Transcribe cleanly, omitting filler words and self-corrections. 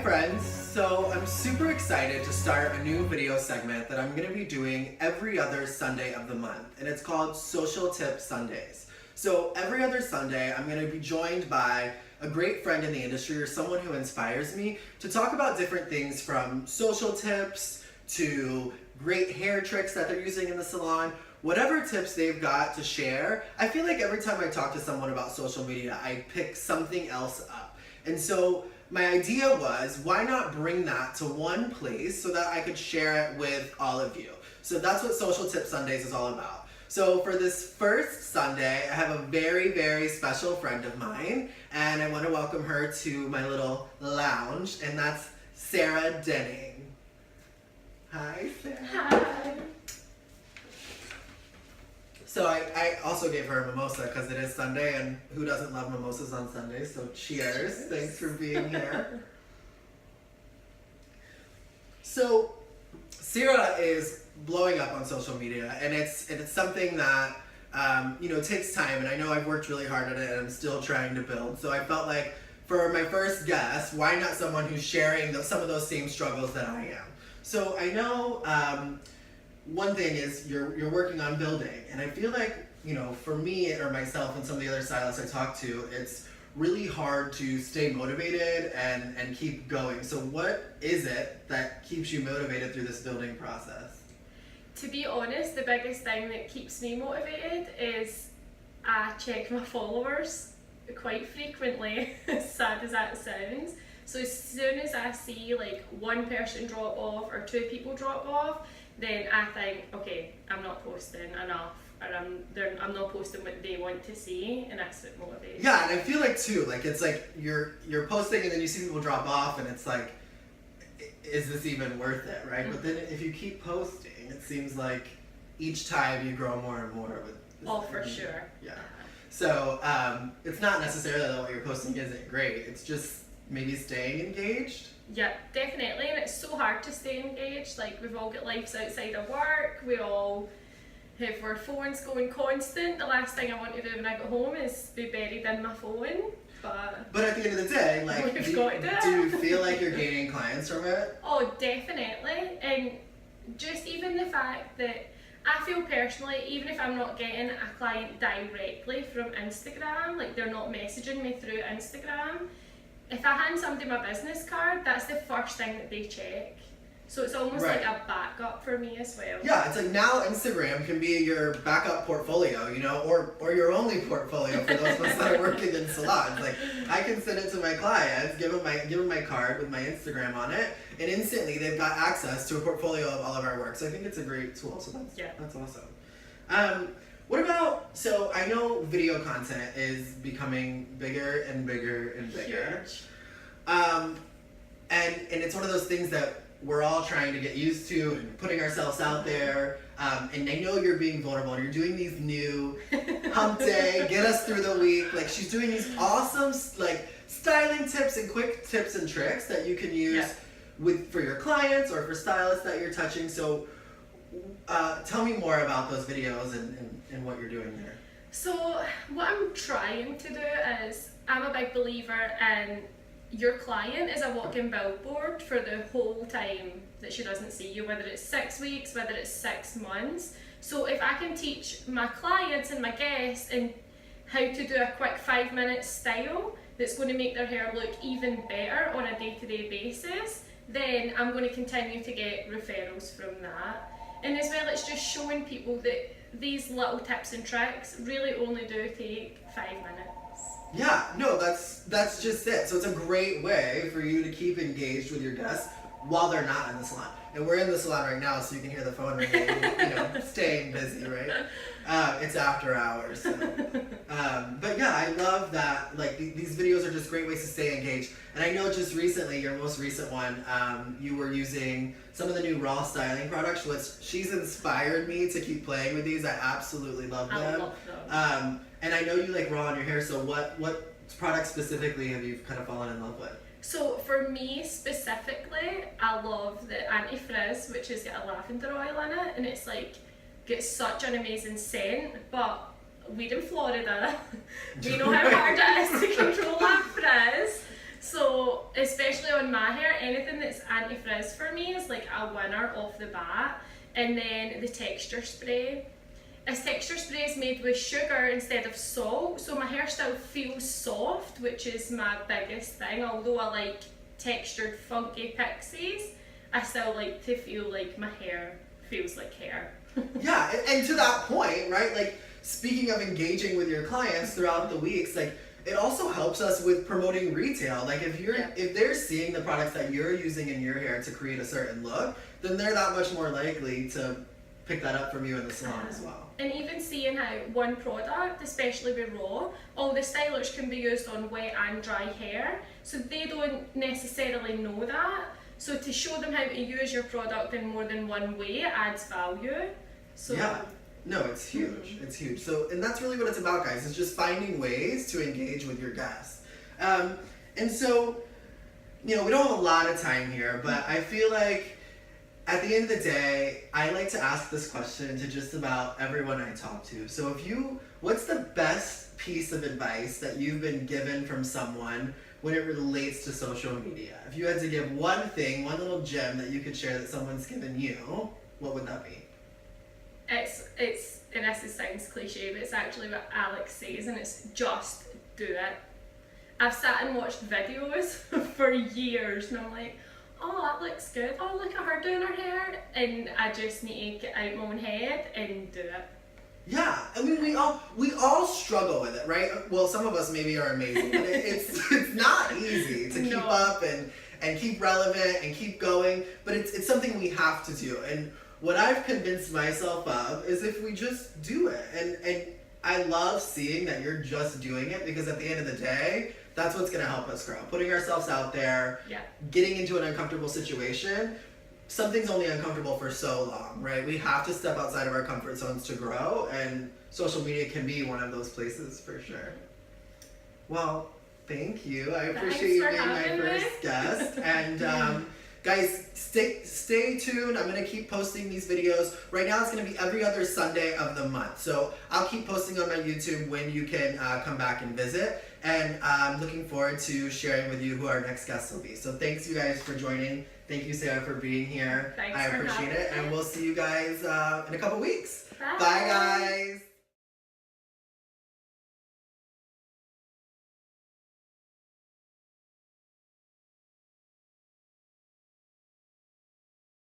friends, so I'm super excited to start a new video segment that I'm going to be doing every other Sunday of the month, and it's called Social Tip Sundays. So every other Sunday I'm going to be joined by a great friend in the industry or someone who inspires me to talk about different things from social tips to great hair tricks that they're using in the salon. Whatever tips they've got to share, I feel like every time I talk to someone about social media, I pick something else up. And so my idea was, why not bring that to one place so that I could share it with all of you? So that's what Social Tip Sundays is all about. So for this first Sunday, I have a very, very special friend of mine, and I want to welcome her to my little lounge, and that's Sarah Denning. Hi, Sarah. Hi. So I also gave her a mimosa because it is Sunday, and who doesn't love mimosas on Sundays? So cheers. Thanks for being here. So Sarah is blowing up on social media, and it's something that takes time, and I know I've worked really hard at it, and I'm still trying to build. So I felt like for my first guest, why not someone who's sharing some of those same struggles that I am? So I know one thing is you're working on building, and I feel like, for me or myself and some of the other stylists I talk to, it's really hard to stay motivated and keep going. So what is it that keeps you motivated through this building process? To be honest, the biggest thing that keeps me motivated is I check my followers quite frequently, as sad as that sounds. So as soon as I see like one person drop off or two people drop off, then I think, okay, I'm not posting enough, or I'm not posting what they want to see, and that's what motivates. Yeah, and I feel like too, like it's like you're posting and then you see people drop off, and it's like, is this even worth it, right? Mm-hmm. But then if you keep posting, it seems like each time you grow more and more with this. Oh, for sure. Yeah. So it's not necessarily that what you're posting isn't great. It's just maybe staying engaged. Yeah, definitely, and it's so hard to stay engaged. Like, we've all got lives outside of work, we all have our phones going constant. The last thing I want to do when I get home is be buried in my phone. But at the end of the day, like, do you feel like you're gaining clients from it? Oh, definitely. And just even the fact that I feel personally, even if I'm not getting a client directly from Instagram, like they're not messaging me through Instagram, if I hand somebody my business card, that's the first thing that they check. So it's almost like a backup for me as well. Yeah, it's like now Instagram can be your backup portfolio, or your only portfolio for those of us that are working in salons. Like, I can send it to my clients, give them my card with my Instagram on it, and instantly they've got access to a portfolio of all of our work. So I think it's a great tool. So that's awesome. What about, so I know video content is becoming bigger and bigger and bigger. Huge. And it's one of those things that we're all trying to get used to and putting ourselves out there. And I know you're being vulnerable and you're doing these new hump day, get us through the week. Like, she's doing these awesome like styling tips and quick tips and tricks that you can use for your clients or for stylists that you're touching. So tell me more about those videos and what you're doing there. So what I'm trying to do is, I'm a big believer in your client is a walking billboard for the whole time that she doesn't see you, whether it's 6 weeks, whether it's 6 months. So if I can teach my clients and my guests and how to do a quick 5-minute style that's going to make their hair look even better on a day-to-day basis, then I'm going to continue to get referrals from that. And as well, it's just showing people that these little tips and tricks really only do take 5 minutes. Yeah, no, that's just it. So it's a great way for you to keep engaged with your guests while they're not in the salon. And we're in the salon right now, so you can hear the phone ringing, staying busy, right? It's after hours. So. But yeah, I love that. Like, these videos are just great ways to stay engaged. And I know just recently, your most recent one, you were using some of the new Raw styling products, which she's inspired me to keep playing with these. I absolutely love them. I love them. And I know you like Raw in your hair, so what products specifically have you kind of fallen in love with? So for me specifically, I love the anti-frizz, which has got a lavender oil in it, and it's like, gets such an amazing scent, but we're in Florida, we know how hard it is to control that frizz. So, especially on my hair, anything that's anti-frizz for me is like a winner off the bat. And then the texture spray. This texture spray is made with sugar instead of salt, so my hair still feels soft, which is my biggest thing. Although I like textured, funky pixies, I still like to feel like my hair feels like hair. Yeah, and to that point, right? Like, speaking of engaging with your clients throughout the weeks, like, it also helps us with promoting retail. Like, if they're seeing the products that you're using in your hair to create a certain look, then they're that much more likely to pick that up from you in the salon as well. And even seeing how one product, especially with raw, all the stylers can be used on wet and dry hair, so they don't necessarily know that. So to show them how to use your product in more than one way adds value. So yeah, no, it's huge. It's huge. So, and that's really what it's about, guys. It's just finding ways to engage with your guests. And so, you know, we don't have a lot of time here, but I feel like at the end of the day, I like to ask this question to just about everyone I talk to. So what's the best piece of advice that you've been given from someone when it relates to social media? If you had to give one thing, one little gem that you could share that someone's given you, what would that be? It's and this sounds cliche, but it's actually what Alex says, and it's just do it. I've sat and watched videos for years, and I'm like, oh, that looks good. Oh, look at her doing her hair. And I just need to get out my own head and do it. Yeah, I mean, we all struggle with it, right? Well, some of us maybe are amazing, but it's not easy to keep up and keep relevant and keep going, but it's something we have to do. And what I've convinced myself of is if we just do it. And I love seeing that you're just doing it, because at the end of the day, that's what's going to help us grow. Putting ourselves out there, getting into an uncomfortable situation. Something's only uncomfortable for so long, right? We have to step outside of our comfort zones to grow, and social media can be one of those places for sure. Well, thank you. I appreciate you being my first guest. And guys, stay tuned. I'm going to keep posting these videos. Right now it's going to be every other Sunday of the month. So I'll keep posting on my YouTube when you can come back and visit. And I'm looking forward to sharing with you who our next guests will be. So thanks you guys for joining. Thank you, Sarah, for being here. Thanks I for appreciate having it. me. And we'll see you guys in a couple weeks. Bye. Bye, guys.